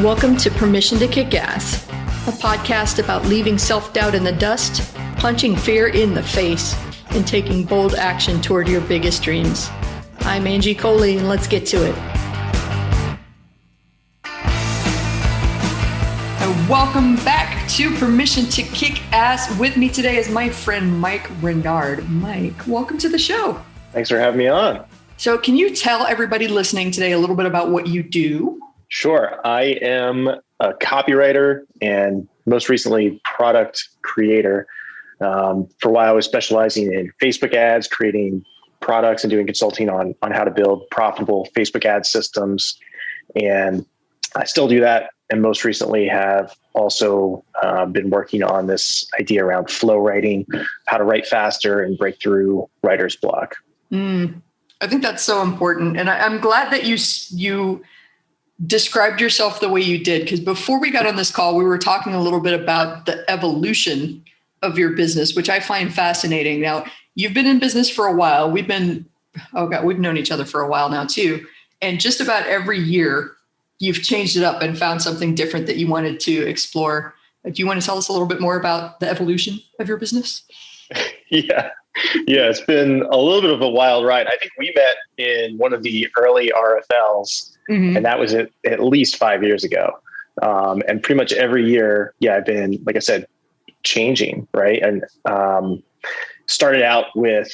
Welcome to Permission to Kick Ass, a podcast about leaving self-doubt in the dust, punching fear in the face, and taking bold action toward your biggest dreams. I'm Angie Coley, and let's get to it. And welcome back to Permission to Kick Ass. With me today is my friend Mike Rinard. Mike, welcome to the show. Thanks for having me on. So can you tell everybody listening today a little bit about what you do? Sure. I am a copywriter and most recently product creator. For a while, I was specializing in Facebook ads, creating products and doing consulting on how to build profitable Facebook ad systems. And I still do that. And most recently have also been working on this idea around flow writing, how to write faster and break through writer's block. I think that's so important. And I'm glad that you described yourself the way you did, because before we got on this call, we were talking a little bit about the evolution of your business, which I find fascinating. Now, you've been in business for a while. We've known each other for a while now too. And just about every year, you've changed it up and found something different that you wanted to explore. Do you want to tell us a little bit more about the evolution of your business? Yeah, it's been a little bit of a wild ride. I think we met in one of the early RFLs. Mm-hmm. And that was at least 5 years ago. And pretty much every year, I've been, like I said, changing, right? And started out with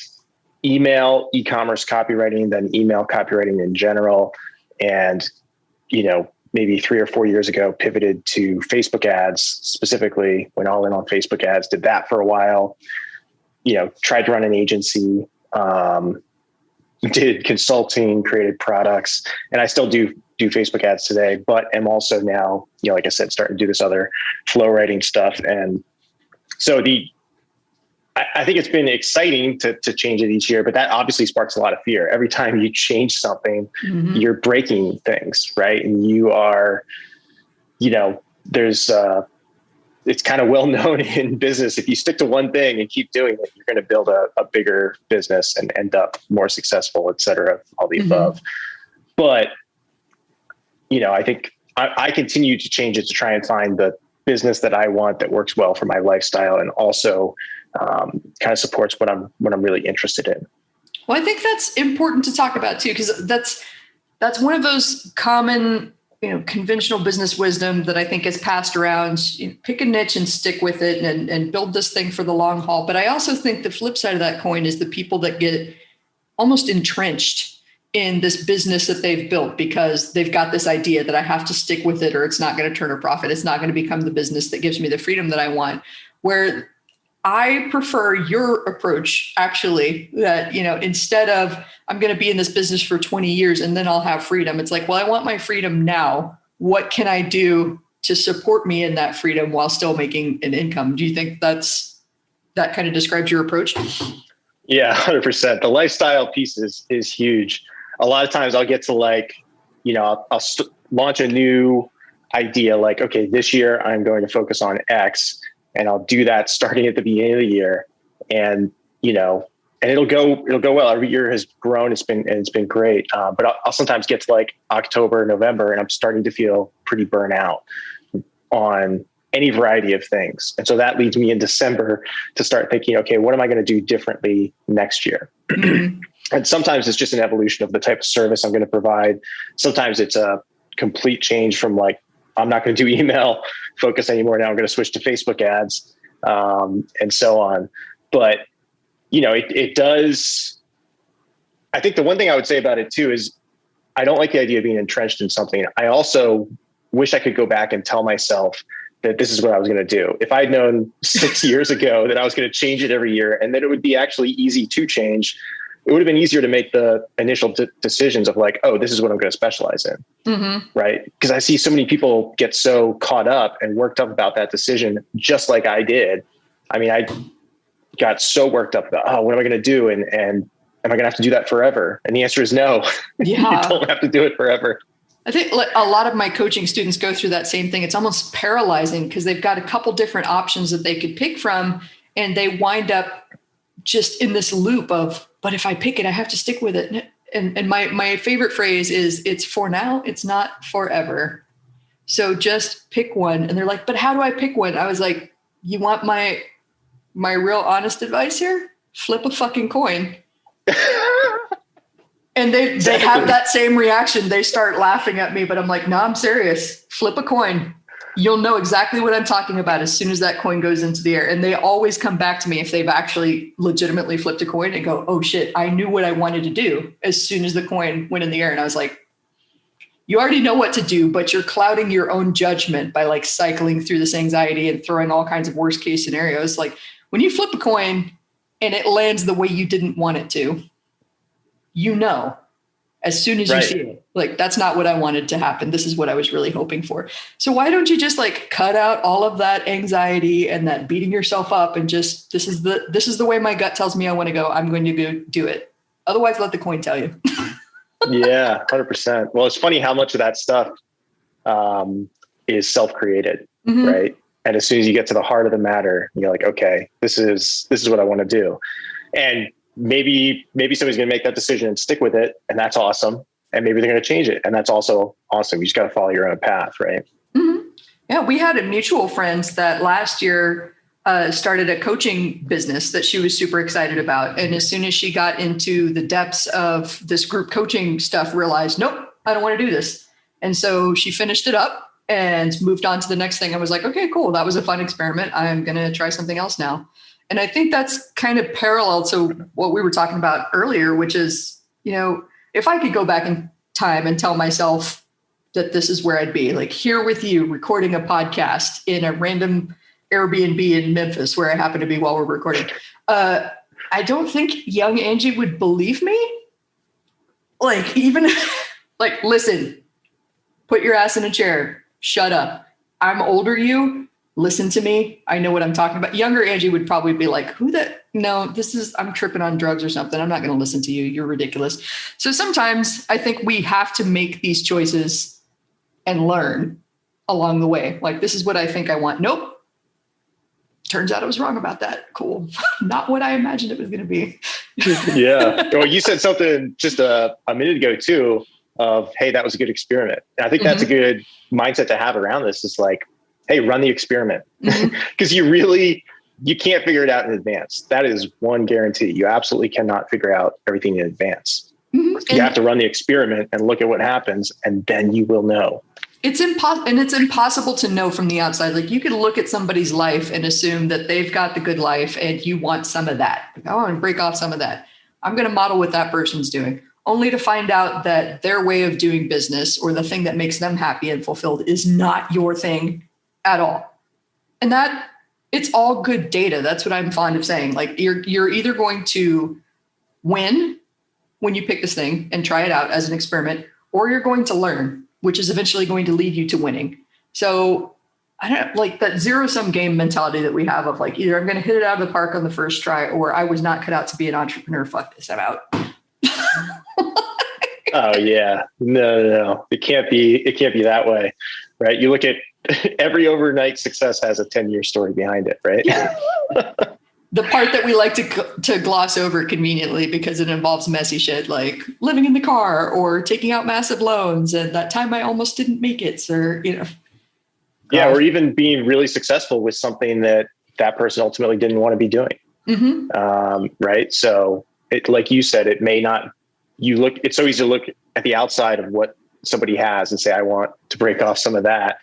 email, e-commerce copywriting, then email copywriting in general. And, maybe 3 or 4 years ago, pivoted to Facebook ads, specifically went all in on Facebook ads, did that for a while, tried to run an agency, did consulting, created products, and I still do Facebook ads today, but am also now, like I said, starting to do this other flow writing stuff. And so I think it's been exciting to change it each year, but that obviously sparks a lot of fear. Every time you change something, mm-hmm. you're breaking things, right? And you are, it's kind of well known in business. If you stick to one thing and keep doing it, you're going to build a bigger business and end up more successful, et cetera, all the mm-hmm. above. But, I think I continue to change it to try and find the business that I want that works well for my lifestyle and also kind of supports what I'm really interested in. Well, I think that's important to talk about too, because that's one of those common conventional business wisdom that I think is passed around. Pick a niche and stick with it and build this thing for the long haul. But I also think the flip side of that coin is the people that get almost entrenched in this business that they've built because they've got this idea that I have to stick with it or it's not going to turn a profit. It's not going to become the business that gives me the freedom that I want. Where I prefer your approach, actually, that, instead of I'm going to be in this business for 20 years and then I'll have freedom. It's like, well, I want my freedom now. What can I do to support me in that freedom while still making an income? Do you think that kind of describes your approach? Yeah, 100%. The lifestyle piece is huge. A lot of times I'll get to I'll launch a new idea like, okay, this year I'm going to focus on X. And I'll do that starting at the beginning of the year, and and it'll go well. Every year has grown. It's been great. But I'll sometimes get to October, November, and I'm starting to feel pretty burnt out on any variety of things. And so that leads me in December to start thinking, okay, what am I going to do differently next year? Mm-hmm. And sometimes it's just an evolution of the type of service I'm going to provide. Sometimes it's a complete change from I'm not going to do email focus anymore. Now I'm going to switch to Facebook ads, and so on. But, it does. I think the one thing I would say about it too is I don't like the idea of being entrenched in something. I also wish I could go back and tell myself that this is what I was going to do. If I'd known 6 years ago that I was going to change it every year and that it would be actually easy to change, it would have been easier to make the initial decisions of this is what I'm going to specialize in. Mm-hmm. Right. Because I see so many people get so caught up and worked up about that decision, just like I did. I mean, I got so worked up about, what am I going to do? And am I going to have to do that forever? And the answer is no. Yeah. You don't have to do it forever. I think a lot of my coaching students go through that same thing. It's almost paralyzing because they've got a couple different options that they could pick from, and they wind up just in this loop of, but if I pick it, I have to stick with it. and my favorite phrase is, it's for now, it's not forever. So just pick one. And they're like, but how do I pick one? I was like, you want my real honest advice here? Flip a fucking coin. And they have that same reaction. They start laughing at me, but I'm like, no, I'm serious. Flip a coin. You'll know exactly what I'm talking about as soon as that coin goes into the air. And they always come back to me if they've actually legitimately flipped a coin and go, oh shit, I knew what I wanted to do as soon as the coin went in the air. And I was like, you already know what to do, but you're clouding your own judgment by like cycling through this anxiety and throwing all kinds of worst case scenarios. Like when you flip a coin and it lands the way you didn't want it to, you know, as soon as you see it, like, that's not what I wanted to happen. This is what I was really hoping for. So why don't you just like cut out all of that anxiety and that beating yourself up and just, this is the way my gut tells me I want to go. I'm going to go do it. Otherwise, let the coin tell you. Yeah, 100%. Well, it's funny how much of that stuff is self-created, right? And as soon as you get to the heart of the matter, you're like, okay, this is what I want to do. And maybe somebody's going to make that decision and stick with it. And that's awesome. And maybe they're going to change it. And that's also awesome. You just got to follow your own path, right? Mm-hmm. Yeah. We had a mutual friend that last year started a coaching business that she was super excited about. And as soon as she got into the depths of this group coaching stuff, realized, nope, I don't want to do this. And so she finished it up and moved on to the next thing. I was like, okay, cool. That was a fun experiment. I'm going to try something else now. And I think that's kind of parallel to what we were talking about earlier, which is, you know, if I could go back in time and tell myself that this is where I'd be, like here with you recording a podcast in a random Airbnb in Memphis where I happen to be while we're recording, I don't think young Angie would believe me. Like even like, listen, put your ass in a chair, shut up. I'm older you. Listen to me. I know what I'm talking about. Younger Angie would probably be like, I'm tripping on drugs or something. I'm not going to listen to you. You're ridiculous. So sometimes I think we have to make these choices and learn along the way. Like, this is what I think I want. Nope. Turns out I was wrong about that. Cool. Not what I imagined it was going to be. Yeah. Well, you said something just a minute ago too of, hey, that was a good experiment. And I think that's a good mindset to have around this. It's like, hey, run the experiment, because you can't figure it out in advance. That is one guarantee. You absolutely cannot figure out everything in advance. You have to run the experiment and look at what happens, and then you will know. It's impossible to know from the outside. Like you could look at somebody's life and assume that they've got the good life and you want some of that. Like, I want to break off some of that. I'm going to model what that person's doing, only to find out that their way of doing business or the thing that makes them happy and fulfilled is not your thing at all. And that it's all good data. That's what I'm fond of saying. Like you're either going to win when you pick this thing and try it out as an experiment, or you're going to learn, which is eventually going to lead you to winning. So I don't like that zero-sum game mentality that we have of like, either I'm going to hit it out of the park on the first try, or I was not cut out to be an entrepreneur. Fuck this, I'm out. Oh yeah. No. It can't be that way. Right. You look at every overnight success has a 10-year story behind it, right? Yeah. The part that we like to gloss over conveniently because it involves messy shit like living in the car or taking out massive loans and that time I almost didn't make it, or, you know. Yeah, or even being really successful with something that person ultimately didn't want to be doing. Right. So it, like you said, it may not, it's so easy to look at the outside of what somebody has and say, I want to break off some of that.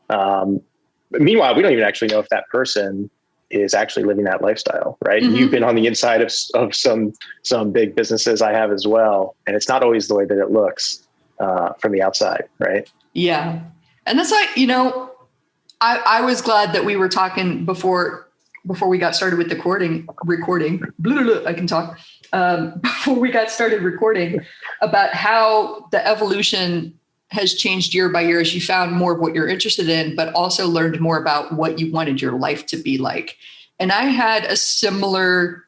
But meanwhile, we don't even actually know if that person is actually living that lifestyle, right? You've been on the inside of some big businesses. I have as well. And it's not always the way that it looks from the outside, right? Yeah. And that's like, you know, I was glad that we were talking before we got started with the recording, I can talk, before we got started recording about how the evolution has changed year by year as you found more of what you're interested in, but also learned more about what you wanted your life to be like. And I had a similar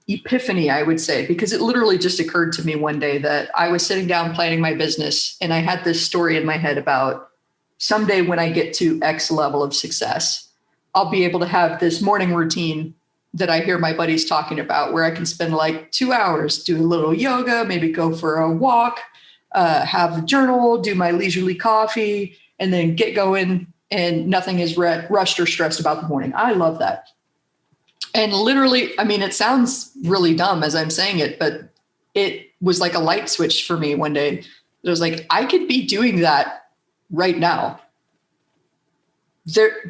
epiphany, I would say, because it literally just occurred to me one day that I was sitting down planning my business and I had this story in my head about someday when I get to X level of success, I'll be able to have this morning routine that I hear my buddies talking about, where I can spend like 2 hours, do a little yoga, maybe go for a walk, have a journal, do my leisurely coffee, and then get going, and nothing is rushed or stressed about the morning. I love that. And literally, I mean, it sounds really dumb as I'm saying it, but it was like a light switch for me one day. It was like, I could be doing that right now.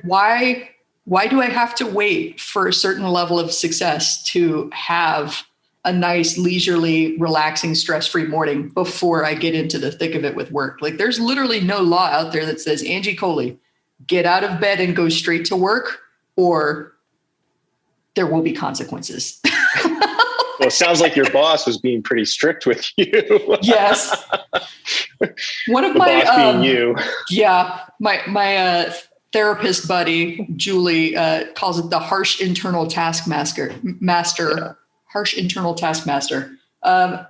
Why do I have to wait for a certain level of success to have a nice, leisurely, relaxing, stress-free morning before I get into the thick of it with work? Like, there's literally no law out there that says, Angie Coley, get out of bed and go straight to work, or there will be consequences. Well, it sounds like your boss was being pretty strict with you. Yes. One of the my boss being you. Yeah, my therapist buddy Julie calls it the harsh internal taskmaster. Yeah. Harsh internal taskmaster.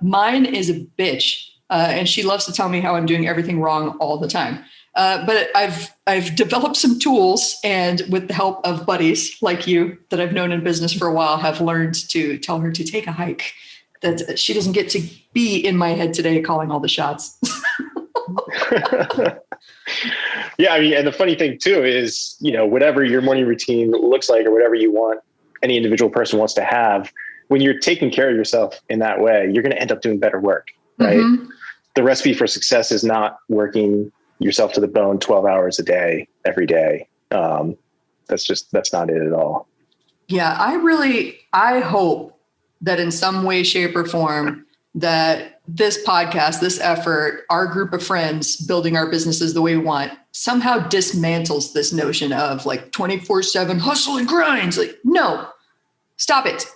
Mine is a bitch, and she loves to tell me how I'm doing everything wrong all the time. But I've developed some tools, and with the help of buddies like you that I've known in business for a while, have learned to tell her to take a hike, that she doesn't get to be in my head today calling all the shots. Yeah, I mean, and the funny thing too is, whatever your morning routine looks like, or whatever you want, any individual person wants to have, when you're taking care of yourself in that way, you're going to end up doing better work, right? Mm-hmm. The recipe for success is not working yourself to the bone 12 hours a day, every day. That's not it at all. Yeah, I hope that in some way, shape, or form, that this podcast, this effort, our group of friends building our businesses the way we want, somehow dismantles this notion of like 24/7 hustle and grinds. Like, no, stop it.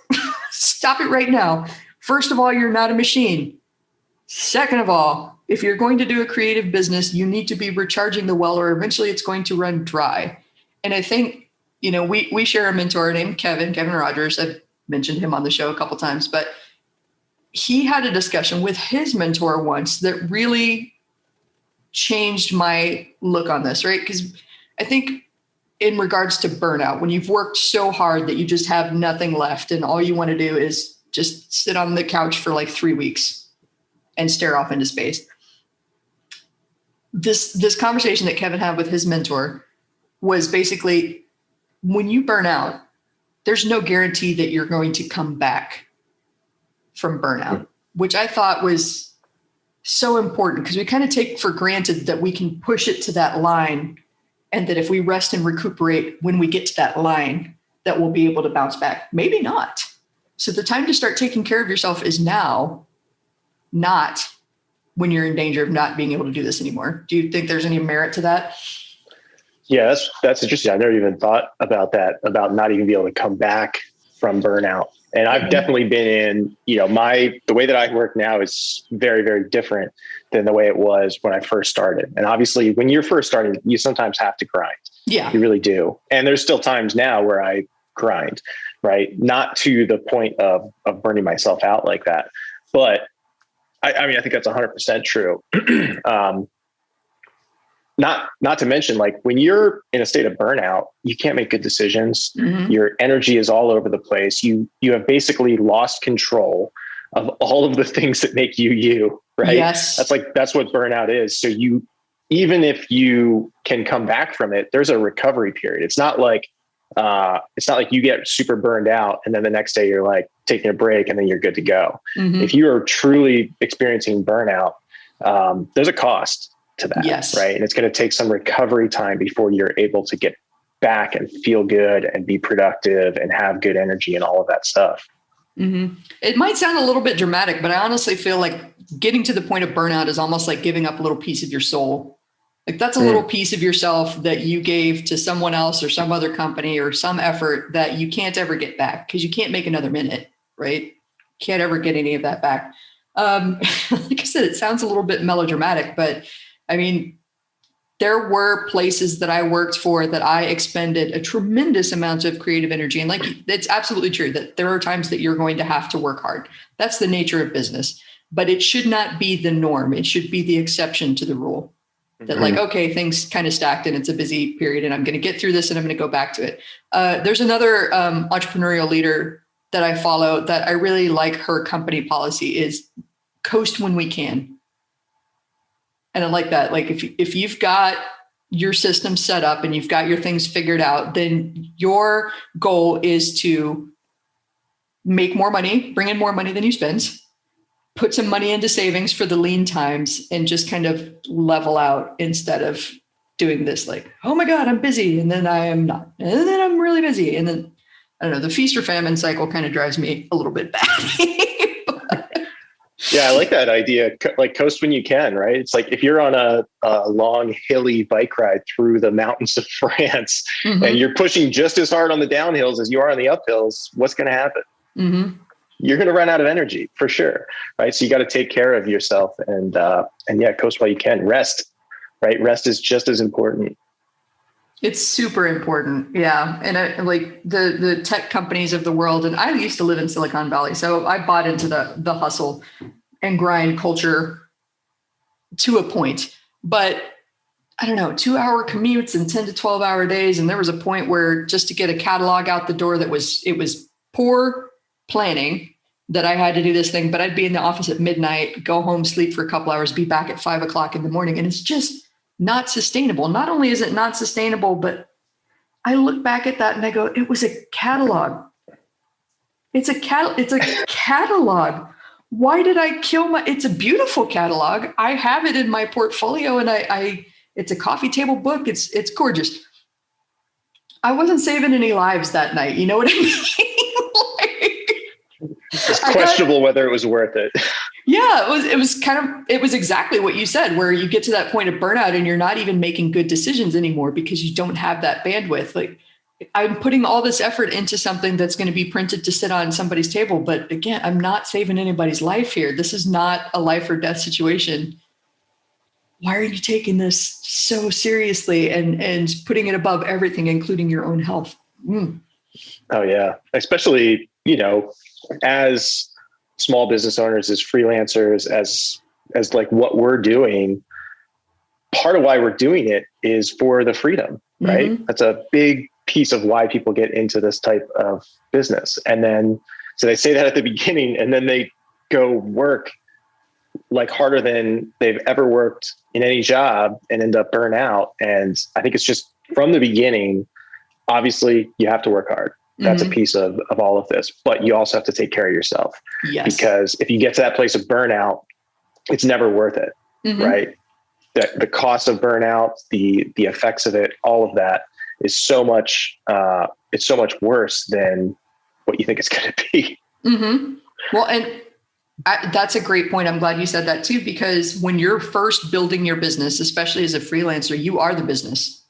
Stop it right now. First of all, you're not a machine. Second of all, if you're going to do a creative business, you need to be recharging the well, or eventually it's going to run dry. And I think, we share a mentor named Kevin Rogers. I've mentioned him on the show a couple times, but he had a discussion with his mentor once that really changed my look on this, right? Because I think in regards to burnout, when you've worked so hard that you just have nothing left and all you want to do is just sit on the couch for like 3 weeks and stare off into space. This conversation that Kevin had with his mentor was basically, when you burn out, there's no guarantee that you're going to come back from burnout, which I thought was so important, because we kind of take for granted that we can push it to that line, and that if we rest and recuperate when we get to that line, that we'll be able to bounce back. Maybe not. So the time to start taking care of yourself is now, not when you're in danger of not being able to do this anymore. Do you think there's any merit to that? Yeah, that's interesting. I never even thought about that, about not even being able to come back from burnout. And I've definitely been in, the way that I work now is very, very different than the way it was when I first started. And obviously when you're first starting, you sometimes have to grind. Yeah, you really do. And there's still times now where I grind, right? Not to the point of burning myself out like that. But I mean, I think that's 100% true. Not to mention, like, when you're in a state of burnout, you can't make good decisions. Mm-hmm. Your energy is all over the place. You have basically lost control of all of the things that make you, right? Yes. That's what burnout is. So even if you can come back from it, there's a recovery period. It's not like you get super burned out and then the next day you're like taking a break and then you're good to go. Mm-hmm. If you are truly experiencing burnout, there's a cost to that. Yes. Right. And it's going to take some recovery time before you're able to get back and feel good and be productive and have good energy and all of that stuff. Mm-hmm. It might sound a little bit dramatic, but I honestly feel like getting to the point of burnout is almost like giving up a little piece of your soul. Like, that's a little piece of yourself that you gave to someone else or some other company or some effort that you can't ever get back, because you can't make another minute, right? Can't ever get any of that back. Like I said, it sounds a little bit melodramatic, but I mean, there were places that I worked for that I expended a tremendous amount of creative energy. And like, it's absolutely true that there are times that you're going to have to work hard. That's the nature of business, but it should not be the norm. It should be the exception to the rule. that like, okay, things kind of stacked and it's a busy period and I'm going to get through this and I'm going to go back to it. There's another entrepreneurial leader that I follow that I really like. Her company policy is coast when we can. And I like that. Like if you've got your system set up and you've got your things figured out, then your goal is to make more money, bring in more money than you spend, put some money into savings for the lean times, and just kind of level out instead of doing this like, oh my God, I'm busy. And then I am not. And then I'm really busy. And then, I don't know, the feast or famine cycle kind of drives me a little bit batty. Yeah, I like that idea. Like coast when you can, right? It's like if you're on a long hilly bike ride through the mountains of France and you're pushing just as hard on the downhills as you are on the uphills, what's going to happen? You're going to run out of energy for sure, right? So you got to take care of yourself and yeah, coast while you can. Rest, right? Rest is just as important. It's super important. Yeah. And like the tech companies of the world, and I used to live in Silicon Valley, so I bought into the hustle and grind culture to a point, but I don't know, 2-hour commutes and 10 to 12-hour days. And there was a point where just to get a catalog out the door it was poor planning that I had to do this thing, but I'd be in the office at midnight, go home, sleep for a couple hours, be back at 5 o'clock in the morning. And it's just not sustainable. Not only is it not sustainable, but I look back at that and I go, it was a catalog. It's a catalog. Why did I kill it's a beautiful catalog. I have it in my portfolio and it's a coffee table book. It's gorgeous. I wasn't saving any lives that night. You know what I mean? It's questionable whether it was worth it. Yeah, it was exactly what you said, where you get to that point of burnout and you're not even making good decisions anymore because you don't have that bandwidth. Like I'm putting all this effort into something that's going to be printed to sit on somebody's table. But again, I'm not saving anybody's life here. This is not a life or death situation. Why are you taking this so seriously and putting it above everything, including your own health? Oh yeah. Especially, as small business owners, as freelancers, as like what we're doing, part of why we're doing it is for the freedom, right? That's a big piece of why people get into this type of business. And then, so they say that at the beginning and then they go work like harder than they've ever worked in any job and end up burn out. And I think it's just from the beginning, obviously you have to work hard. That's a piece of all of this, but you also have to take care of yourself. Yes. Because if you get to that place of burnout, it's never worth it, right? The cost of burnout, the effects of it, all of that is so much, it's so much worse than what you think it's going to be. Well, and that's a great point. I'm glad you said that too, because when you're first building your business, especially as a freelancer, you are the business.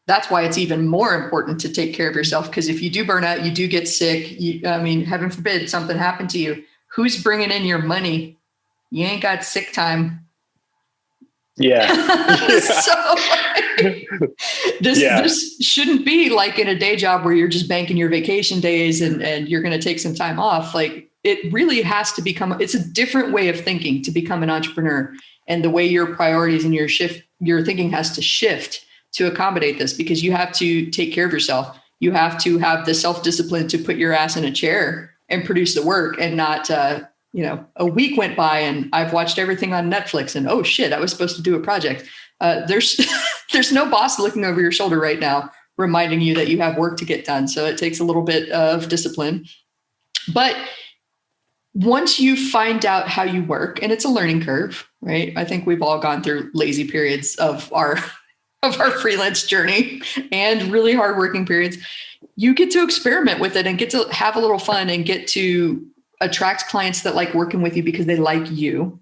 That's why it's even more important to take care of yourself. Because if you do burn out, you do get sick. Heaven forbid something happened to you. Who's bringing in your money? You ain't got sick time. Yeah. So this shouldn't be like in a day job where you're just banking your vacation days and you're going to take some time off. Like it really has to it's a different way of thinking to become an entrepreneur, and the way your priorities and your thinking has to shift to accommodate this, because you have to take care of yourself. You have to have the self-discipline to put your ass in a chair and produce the work, and not, a week went by and I've watched everything on Netflix and, oh shit, I was supposed to do a project. There's no boss looking over your shoulder right now, reminding you that you have work to get done. So it takes a little bit of discipline, but once you find out how you work, and it's a learning curve, right? I think we've all gone through lazy periods of our freelance journey and really hardworking periods. You get to experiment with it and get to have a little fun and get to attract clients that like working with you because they like you.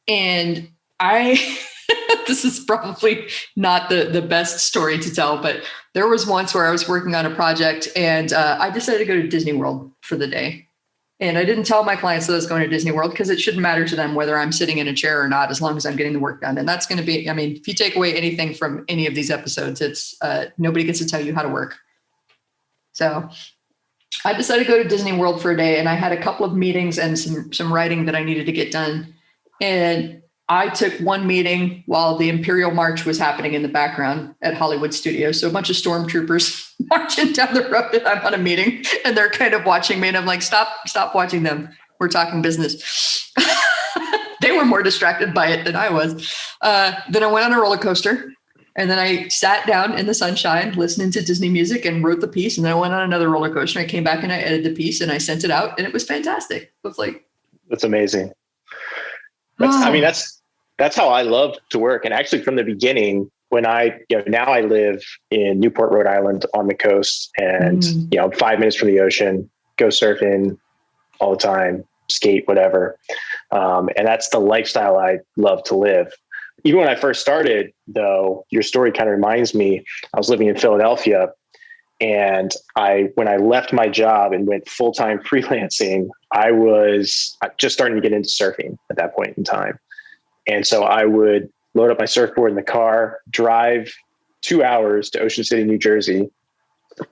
And this is probably not the best story to tell, but there was once where I was working on a project and I decided to go to Disney World for the day. And I didn't tell my clients that I was going to Disney World because it shouldn't matter to them whether I'm sitting in a chair or not, as long as I'm getting the work done. And that's going to be, if you take away anything from any of these episodes, it's nobody gets to tell you how to work. So I decided to go to Disney World for a day, and I had a couple of meetings and some writing that I needed to get done. And I took one meeting while the Imperial March was happening in the background at Hollywood Studios. So a bunch of stormtroopers marching down the road, and I'm on a meeting and they're kind of watching me. And I'm like, stop watching them. We're talking business. They were more distracted by it than I was. Then I went on a roller coaster, and then I sat down in the sunshine, listening to Disney music, and wrote the piece. And then I went on another roller coaster. And I came back and I edited the piece and I sent it out, and it was fantastic. It was like, that's amazing. That's how I love to work. And actually from the beginning, when now I live in Newport, Rhode Island on the coast, and, I'm 5 minutes from the ocean, go surfing all the time, skate, whatever. And that's the lifestyle I love to live. Even when I first started, though, your story kind of reminds me, I was living in Philadelphia, and when I left my job and went full-time freelancing, I was just starting to get into surfing at that point in time. And so I would load up my surfboard in the car, drive 2 hours to Ocean City, New Jersey,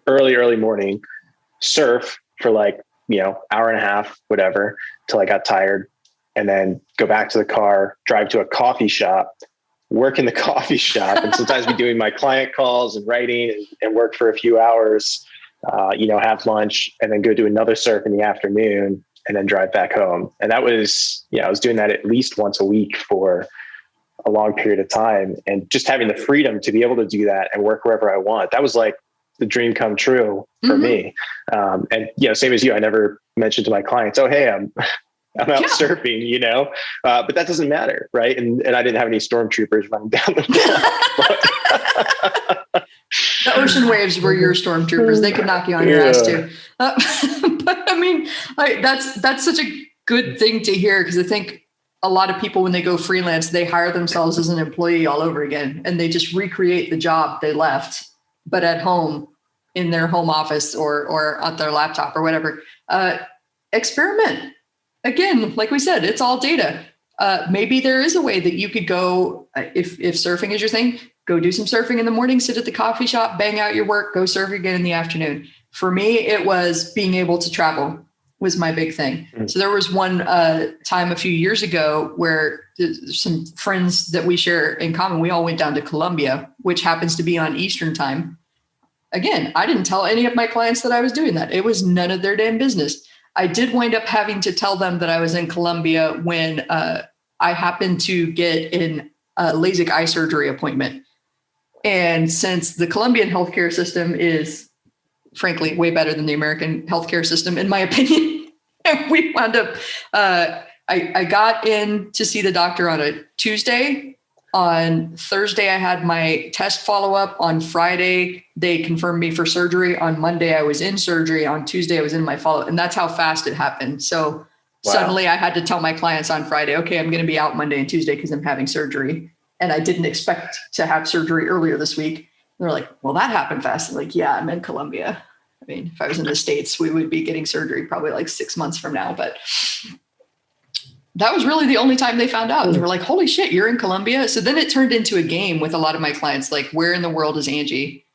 early morning, surf for hour and a half, whatever, till I got tired, and then go back to the car, drive to a coffee shop, work in the coffee shop, and sometimes be doing my client calls and writing and work for a few hours, have lunch, and then go do another surf in the afternoon, and then drive back home. And that was, I was doing that at least once a week for a long period of time. And just having the freedom to be able to do that and work wherever I want, that was like the dream come true for me. And same as you, I never mentioned to my clients, oh, hey, I'm out surfing, but that doesn't matter. Right. And I didn't have any stormtroopers running down the block. The ocean waves were your stormtroopers. They could knock you on your ass too. But I mean, that's such a good thing to hear, because I think a lot of people, when they go freelance, they hire themselves as an employee all over again, and they just recreate the job they left, but at home in their home office or at their laptop or whatever. Experiment. Again, like we said, it's all data. Maybe there is a way that you could go, if surfing is your thing, go do some surfing in the morning, sit at the coffee shop, bang out your work, go surf again in the afternoon. For me, it was being able to travel was my big thing. So there was one time a few years ago where some friends that we share in common, we all went down to Colombia, which happens to be on Eastern time. Again, I didn't tell any of my clients that I was doing that. It was none of their damn business. I did wind up having to tell them that I was in Colombia when I happened to get a LASIK eye surgery appointment. And since the Colombian healthcare system is, frankly, way better than the American healthcare system, in my opinion, we wound up, I got in to see the doctor on a Tuesday. On Thursday, I had my test follow-up. On Friday, they confirmed me for surgery. On Monday, I was in surgery. On Tuesday, I was in my follow-up. And that's how fast it happened. So suddenly I had to tell my clients on Friday, okay, I'm going to be out Monday and Tuesday because I'm having surgery. And I didn't expect to have surgery earlier this week. And they're like, well, that happened fast. I'm like, yeah, I'm in Colombia. I mean, if I was in the States, we would be getting surgery probably like 6 months from now. But that was really the only time they found out. They were like, holy shit, you're in Colombia. So then it turned into a game with a lot of my clients, like, where in the world is Angie?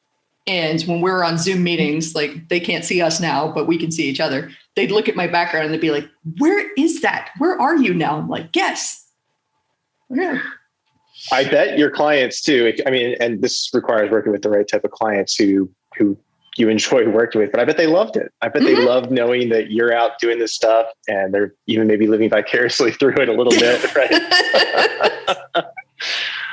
And when we were on Zoom meetings, like, they can't see us now, but we can see each other. They'd look at my background and they'd be like, where is that? Where are you now? I'm like, guess. Yeah. I bet your clients too. I mean, and this requires working with the right type of clients who you enjoy working with, but I bet they loved it. I bet they loved knowing that you're out doing this stuff, and they're even maybe living vicariously through it a little bit. Right.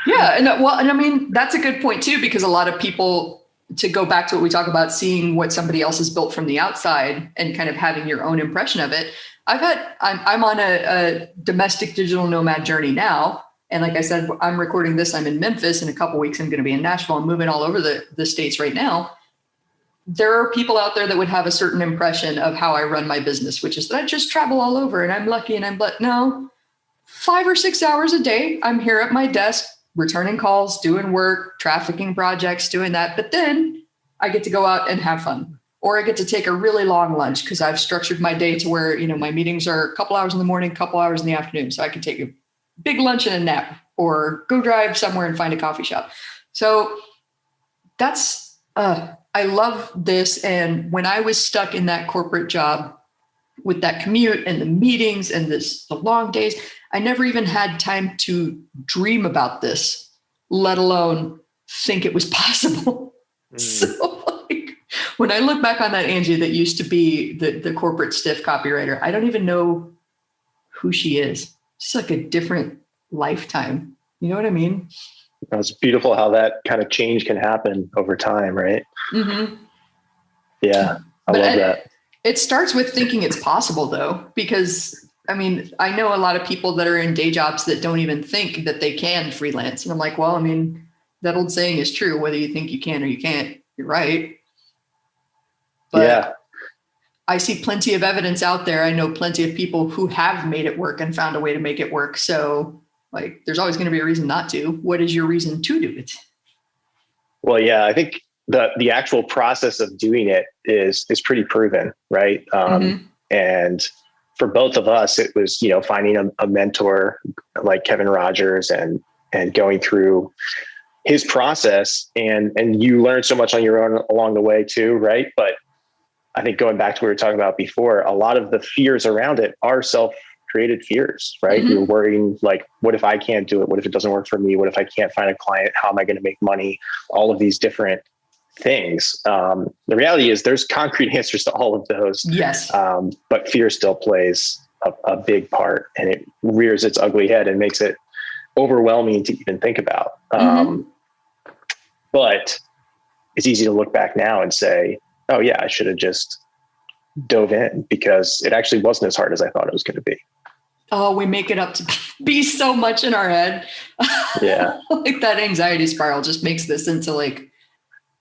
Yeah. And I mean, that's a good point too, because a lot of people, to go back to what we talk about, seeing what somebody else has built from the outside and kind of having your own impression of it. I'm on a domestic digital nomad journey now. And like I said, I'm recording this, I'm in Memphis. In a couple of weeks, I'm going to be in Nashville. I'm moving all over the States right now. There are people out there that would have a certain impression of how I run my business, which is that I just travel all over and I'm lucky and no, 5 or 6 hours a day, I'm here at my desk, returning calls, doing work, trafficking projects, doing that. But then I get to go out and have fun, or I get to take a really long lunch because I've structured my day to where, my meetings are a couple hours in the morning, a couple hours in the afternoon. So I can take a big lunch and a nap, or go drive somewhere and find a coffee shop. So that's, I love this. And when I was stuck in that corporate job with that commute and the meetings and the long days, I never even had time to dream about this, let alone think it was possible. So like, when I look back on that Angie that used to be the corporate stiff copywriter, I don't even know who she is. She's like a different lifetime. You know what I mean? It's beautiful how that kind of change can happen over time, right? Mm-hmm. Yeah, I love that. It starts with thinking it's possible, though, because I mean, I know a lot of people that are in day jobs that don't even think that they can freelance. And I'm like, well, I mean, that old saying is true. Whether you think you can or you can't, you're right. But yeah. I see plenty of evidence out there. I know plenty of people who have made it work and found a way to make it work. So like, there's always going to be a reason not to. What is your reason to do it? Well, yeah, I think the actual process of doing it is pretty proven, right? And for both of us, it was, finding a mentor like Kevin Rogers and going through his process, and you learn so much on your own along the way too, right? But I think going back to what we were talking about before, a lot of the fears around it are self-created fears, right? You're worrying like, what if I can't do it? What if it doesn't work for me? What if I can't find a client? How am I going to make money? All of these different things. The reality is there's concrete answers to all of those. Yes. But fear still plays a big part, and it rears its ugly head and makes it overwhelming to even think about. But it's easy to look back now and say, oh yeah, I should have just dove in, because it actually wasn't as hard as I thought it was going to be. Oh, we make it up to be so much in our head. Yeah. Like that anxiety spiral just makes this into like,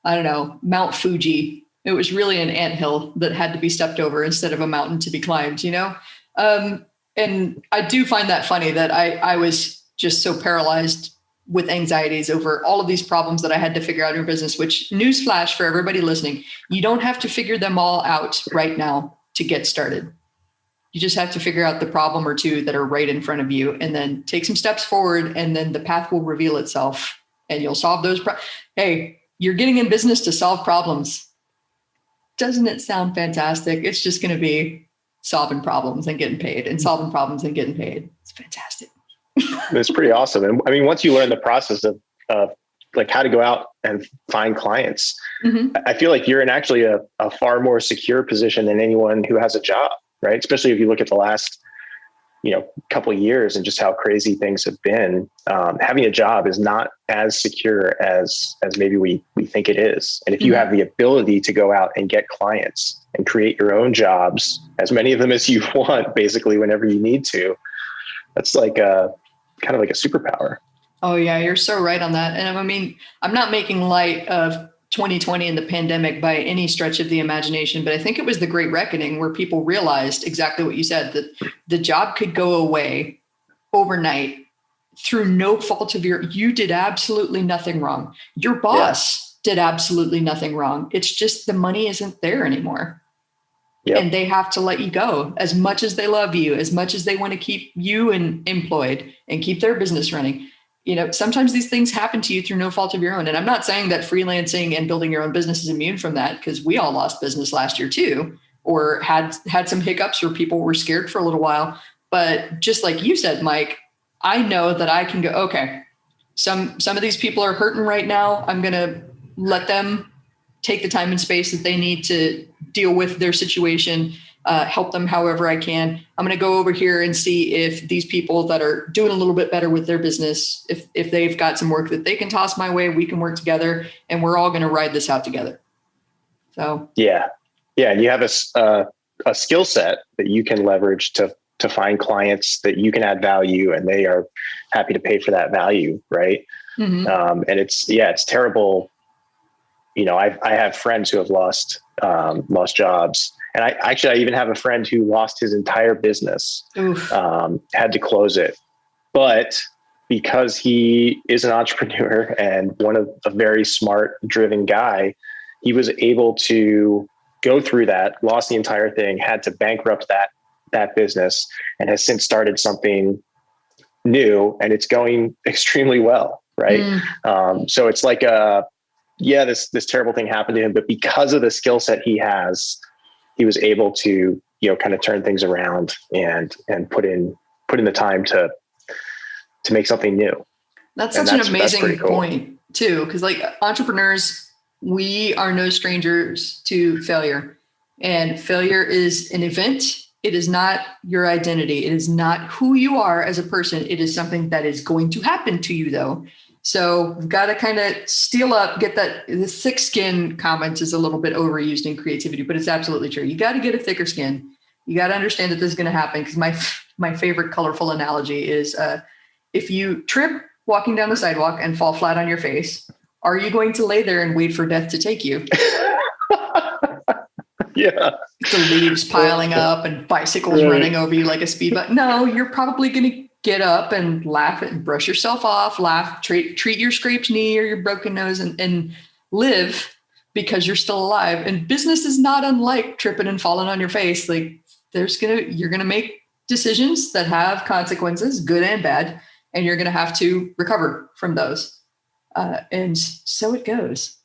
I don't know, Mount Fuji. It was really an anthill that had to be stepped over instead of a mountain to be climbed, And I do find that funny that I was just so paralyzed with anxieties over all of these problems that I had to figure out in business, which, newsflash for everybody listening, you don't have to figure them all out right now to get started. You just have to figure out the problem or two that are right in front of you, and then take some steps forward, and then the path will reveal itself and you'll solve those. Hey, you're getting in business to solve problems. Doesn't it sound fantastic? It's just going to be solving problems and getting paid, and solving problems and getting paid. It's fantastic. It's pretty awesome. And I mean, once you learn the process of like how to go out and find clients, I feel like you're in actually a far more secure position than anyone who has a job, right? Especially if you look at the last, couple of years and just how crazy things have been. Having a job is not as secure as maybe we think it is. And if you have the ability to go out and get clients and create your own jobs, as many of them as you want, basically whenever you need to, that's like kind of like a superpower. Oh yeah, you're so right on that. And I mean, I'm not making light of 2020 and the pandemic by any stretch of the imagination, but I think it was the Great Reckoning where people realized exactly what you said, that the job could go away overnight through no fault of you did absolutely nothing wrong. Your boss did absolutely nothing wrong. It's just the money isn't there anymore. Yep. And they have to let you go. As much as they love you, as much as they want to keep you employed and keep their business running, sometimes these things happen to you through no fault of your own. And I'm not saying that freelancing and building your own business is immune from that, because we all lost business last year too, or had some hiccups where people were scared for a little while. But just like you said, Mike, I know that I can go, okay, some of these people are hurting right now. I'm going to let them take the time and space that they need to deal with their situation, help them however I can. I'm going to go over here and see if these people that are doing a little bit better with their business, if they've got some work that they can toss my way, we can work together, and we're all going to ride this out together. So yeah, and you have a skill set that you can leverage to find clients that you can add value, and they are happy to pay for that value, right? And it's terrible. I have friends who have lost jobs. And I even have a friend who lost his entire business, had to close it. But because he is an entrepreneur and a very smart, driven guy, he was able to go through that, lost the entire thing, had to bankrupt that business, and has since started something new, and it's going extremely well, right? So it's like this terrible thing happened to him, but because of the skill set he has, he was able to, kind of turn things around and put in the time to to make something new. That's such an amazing point too. Cause like entrepreneurs, we are no strangers to failure, and failure is an event. It is not your identity. It is not who you are as a person. It is something that is going to happen to you though. So we've got to kind of steel up, get that. The thick skin comment is a little bit overused in creativity, but it's absolutely true. You got to get a thicker skin. You got to understand that this is going to happen. Because my favorite colorful analogy is if you trip walking down the sidewalk and fall flat on your face, are you going to lay there and wait for death to take you? Yeah. The leaves piling up and bicycles running over you like a speed bump. No, you're probably going to get up and laugh and brush yourself off, treat your scraped knee or your broken nose and live because you're still alive. And business is not unlike tripping and falling on your face. Like you're going to make decisions that have consequences, good and bad, and you're going to have to recover from those. And so it goes.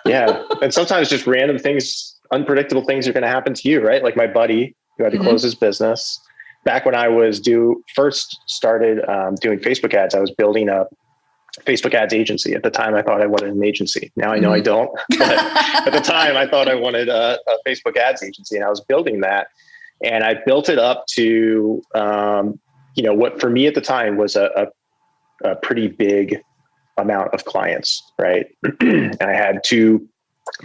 Yeah. And sometimes just random things, unpredictable things are going to happen to you, right? Like my buddy who had to close his business. Back when I was first started doing Facebook ads, I was building a Facebook ads agency. At the time, I thought I wanted an agency. Now I know I don't. But at the time, I thought I wanted a Facebook ads agency, and I was building that. And I built it up to, what for me at the time was a pretty big amount of clients, right? And I had 2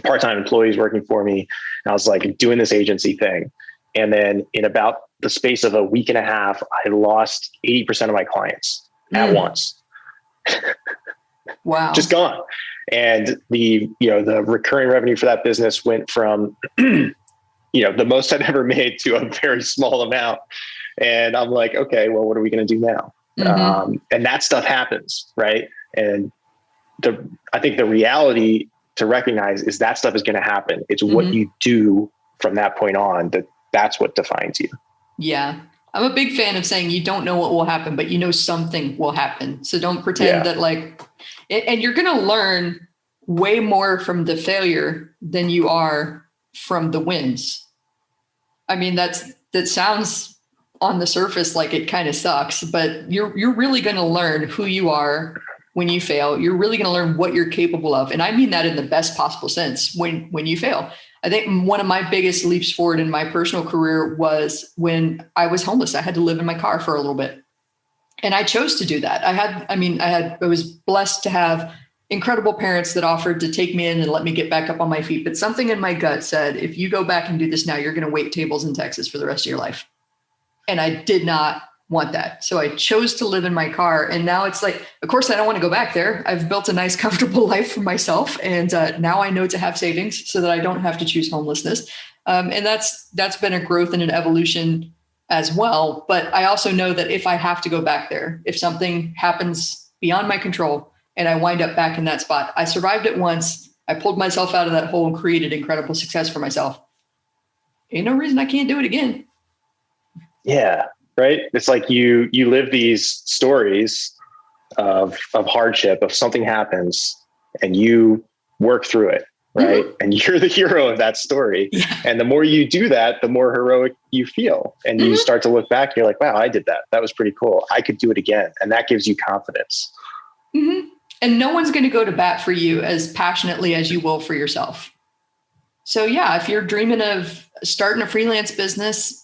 part-time employees working for me. And I was like doing this agency thing. And then in about the space of a week and a half, I lost 80% of my clients at once. Wow. Just gone. And the recurring revenue for that business went from, the most I'd ever made to a very small amount. And I'm like, okay, well, what are we going to do now? And that stuff happens. Right. And I think the reality to recognize is that stuff is going to happen. It's what you do from that point on that's what defines you. Yeah. I'm a big fan of saying you don't know what will happen, but you know something will happen. So don't pretend that and you're going to learn way more from the failure than you are from the wins. I mean, that sounds on the surface like it kind of sucks, but you're really going to learn who you are when you fail. You're really going to learn what you're capable of. And I mean that in the best possible sense when you fail. I think one of my biggest leaps forward in my personal career was when I was homeless. I had to live in my car for a little bit. And I chose to do that. I was blessed to have incredible parents that offered to take me in and let me get back up on my feet. But something in my gut said, if you go back and do this now, you're going to wait tables in Texas for the rest of your life. And I did not want that. So I chose to live in my car. And now it's like, of course, I don't want to go back there. I've built a nice, comfortable life for myself. And now I know to have savings so that I don't have to choose homelessness. And that's been a growth and an evolution as well. But I also know that if I have to go back there, if something happens beyond my control and I wind up back in that spot, I survived it once. I pulled myself out of that hole and created incredible success for myself. Ain't no reason I can't do it again. Yeah. Right. It's like you live these stories of hardship, of something happens and you work through it. Right. And you're the hero of that story. Yeah. And the more you do that, the more heroic you feel. And you start to look back, and you're like, wow, I did that. That was pretty cool. I could do it again. And that gives you confidence. And no one's going to go to bat for you as passionately as you will for yourself. So yeah, if you're dreaming of starting a freelance business,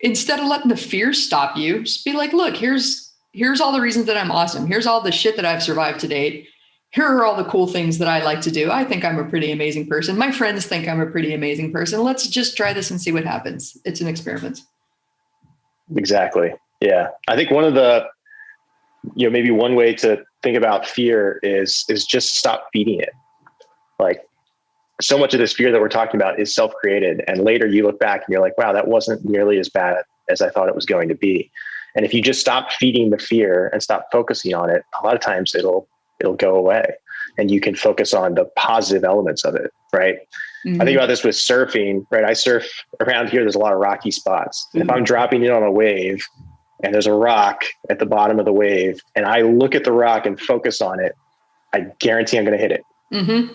instead of letting the fears stop you, just be like, look, here's all the reasons that I'm awesome. Here's all the shit that I've survived to date. Here are all the cool things that I like to do. I think I'm a pretty amazing person. My friends think I'm a pretty amazing person. Let's just try this and see what happens. It's an experiment. Exactly. Yeah. I think one of the, maybe one way to think about fear is just stop feeding it. Like, so much of this fear that we're talking about is self-created. And later you look back and you're like, wow, that wasn't nearly as bad as I thought it was going to be. And if you just stop feeding the fear and stop focusing on it, a lot of times it'll go away and you can focus on the positive elements of it. Right. I think about this with surfing, right? I surf around here. There's a lot of rocky spots. If I'm dropping in on a wave and there's a rock at the bottom of the wave and I look at the rock and focus on it, I guarantee I'm going to hit it.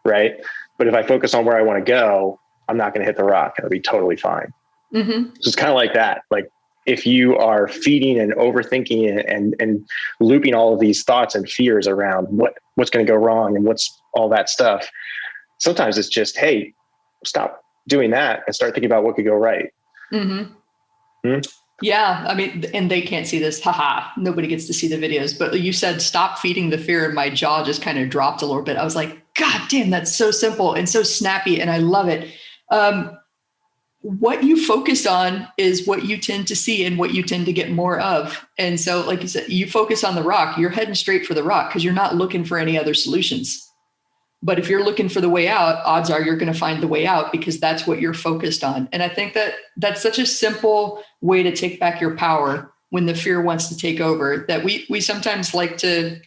Right. But if I focus on where I want to go, I'm not going to hit the rock. It'll be totally fine. So it's kind of like that. Like if you are feeding and overthinking and looping all of these thoughts and fears around what's going to go wrong and what's all that stuff, sometimes it's just, hey, stop doing that and start thinking about what could go right. Mm-hmm. Hmm? Yeah. I mean, and they can't see this. Haha. Nobody gets to see the videos, but you said, stop feeding the fear. And my jaw just kind of dropped a little bit. I was like, God damn, that's so simple and so snappy. And I love it. What you focus on is what you tend to see and what you tend to get more of. And so, like you said, you focus on the rock, you're heading straight for the rock because you're not looking for any other solutions. But if you're looking for the way out, odds are you're going to find the way out because that's what you're focused on. And I think that that's such a simple way to take back your power when the fear wants to take over, that we sometimes like to,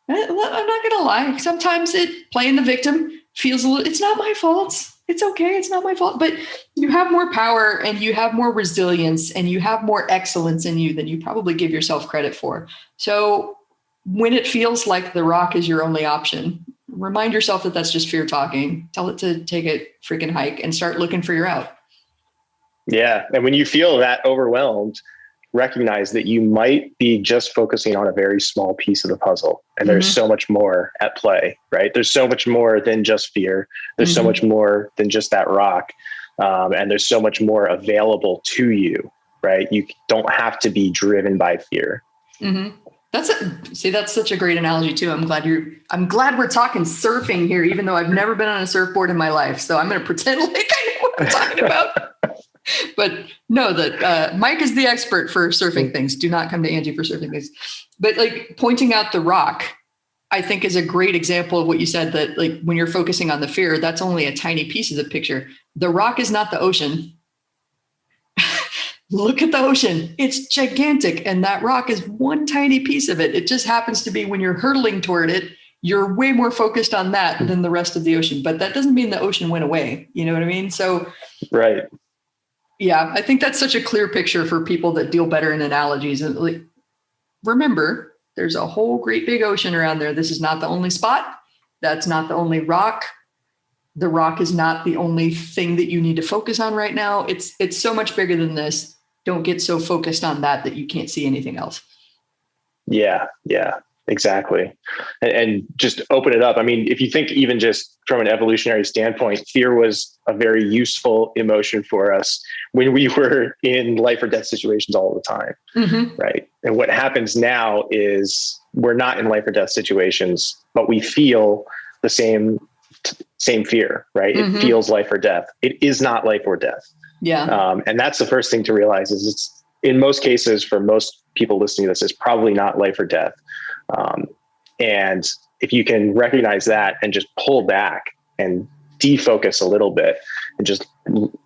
I'm not going to lie, sometimes playing the victim feels a little, it's not my fault. It's okay. It's not my fault. But you have more power and you have more resilience and you have more excellence in you than you probably give yourself credit for. So when it feels like the rock is your only option, remind yourself that that's just fear talking. Tell it to take a freaking hike and start looking for your out. Yeah. And when you feel that overwhelmed, recognize that you might be just focusing on a very small piece of the puzzle. And there's so much more at play, right? There's so much more than just fear. There's so much more than just that rock. And there's so much more available to you, right? You don't have to be driven by fear. Mm-hmm. That's such a great analogy too. I'm glad we're talking surfing here, even though I've never been on a surfboard in my life. So I'm going to pretend like I know what I'm talking about. But no, that Mike is the expert for surfing things. Do not come to Angie for surfing things. But like pointing out the rock, I think is a great example of what you said, that like when you're focusing on the fear, that's only a tiny piece of the picture. The rock is not the ocean. Look at the ocean. It's gigantic. And that rock is one tiny piece of it. It just happens to be when you're hurtling toward it, you're way more focused on that than the rest of the ocean. But that doesn't mean the ocean went away. You know what I mean? So, right. Yeah, I think that's such a clear picture for people that deal better in analogies. And like, remember, there's a whole great big ocean around there. This is not the only spot. That's not the only rock. The rock is not the only thing that you need to focus on right now. It's so much bigger than this. Don't get so focused on that you can't see anything else. Yeah, exactly. And just open it up. I mean, if you think even just from an evolutionary standpoint, fear was a very useful emotion for us when we were in life or death situations all the time, right? And what happens now is we're not in life or death situations, but we feel the same fear, right? It feels life or death. It is not life or death. Yeah. And that's the first thing to realize is it's, in most cases, for most people listening to this, it's probably not life or death. And if you can recognize that and just pull back and defocus a little bit and just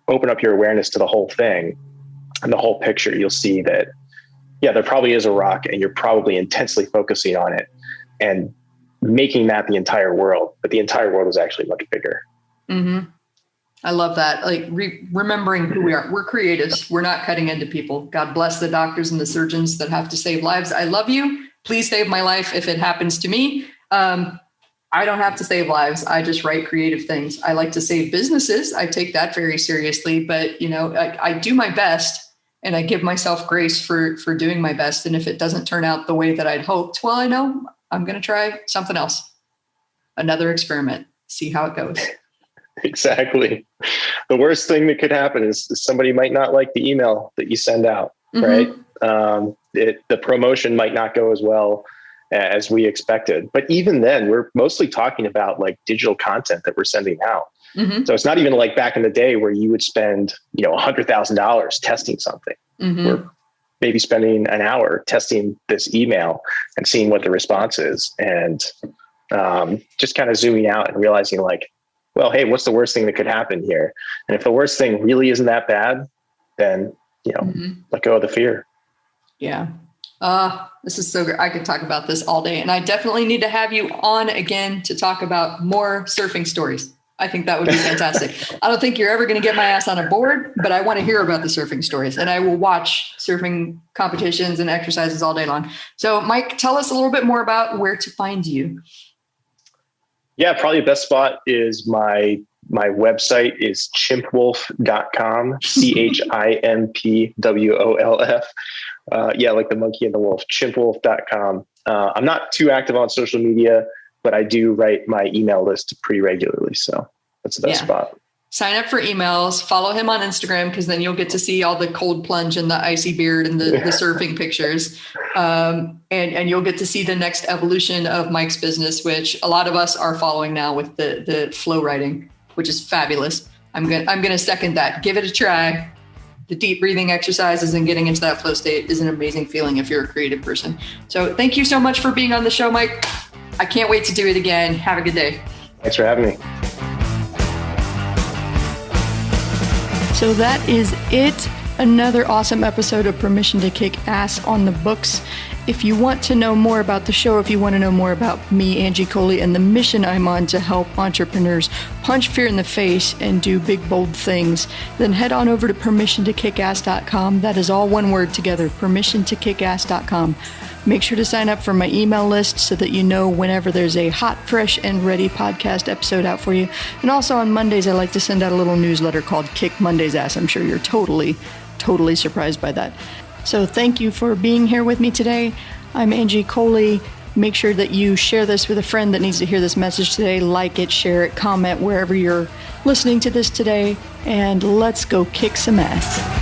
open up your awareness to the whole thing and the whole picture, you'll see that, yeah, there probably is a rock and you're probably intensely focusing on it and making that the entire world, but the entire world is actually much bigger. Mm-hmm. I love that. Like remembering who we are. We're creatives. We're not cutting into people. God bless the doctors and the surgeons that have to save lives. I love you. Please save my life if it happens to me. I don't have to save lives. I just write creative things. I like to save businesses. I take that very seriously, but I do my best and I give myself grace for doing my best. And if it doesn't turn out the way that I'd hoped, well, I know I'm going to try something else, another experiment, see how it goes. Exactly. The worst thing that could happen is somebody might not like the email that you send out, right? The promotion might not go as well as we expected. But even then, we're mostly talking about like digital content that we're sending out. So it's not even like back in the day where you would spend, $100,000 testing something. We're maybe spending an hour testing this email and seeing what the response is, and just kind of zooming out and realizing like, well, hey, what's the worst thing that could happen here? And if the worst thing really isn't that bad, then, let go of the fear. Yeah. This is so great. I could talk about this all day, and I definitely need to have you on again to talk about more surfing stories. I think that would be fantastic. I don't think you're ever going to get my ass on a board, but I want to hear about the surfing stories, and I will watch surfing competitions and exercises all day long. So Mike, tell us a little bit more about where to find you. Yeah, probably the best spot is my website is chimpwolf.com, CHIMPWOLF. Yeah, like the monkey and the wolf, chimpwolf.com. I'm not too active on social media, but I do write my email list pretty regularly. So that's the best spot. Sign up for emails, follow him on Instagram, because then you'll get to see all the cold plunge and the icy beard and the surfing pictures. And you'll get to see the next evolution of Mike's business, which a lot of us are following now with the flow writing, which is fabulous. I'm gonna second that. Give it a try. The deep breathing exercises and getting into that flow state is an amazing feeling if you're a creative person. So thank you so much for being on the show, Mike. I can't wait to do it again. Have a good day. Thanks for having me. So that is it. Another awesome episode of Permission to Kick Ass on the books. If you want to know more about the show, if you want to know more about me, Angie Coley, and the mission I'm on to help entrepreneurs punch fear in the face and do big, bold things, then head on over to permissiontokickass.com. That is all one word together, permissiontokickass.com. Make sure to sign up for my email list so that you know whenever there's a hot, fresh, and ready podcast episode out for you. And also on Mondays, I like to send out a little newsletter called Kick Monday's Ass. I'm sure you're totally surprised by that. So thank you for being here with me today. I'm Angie Coley. Make sure that you share this with a friend that needs to hear this message today. Like it, share it, comment wherever you're listening to this today, and let's go kick some ass.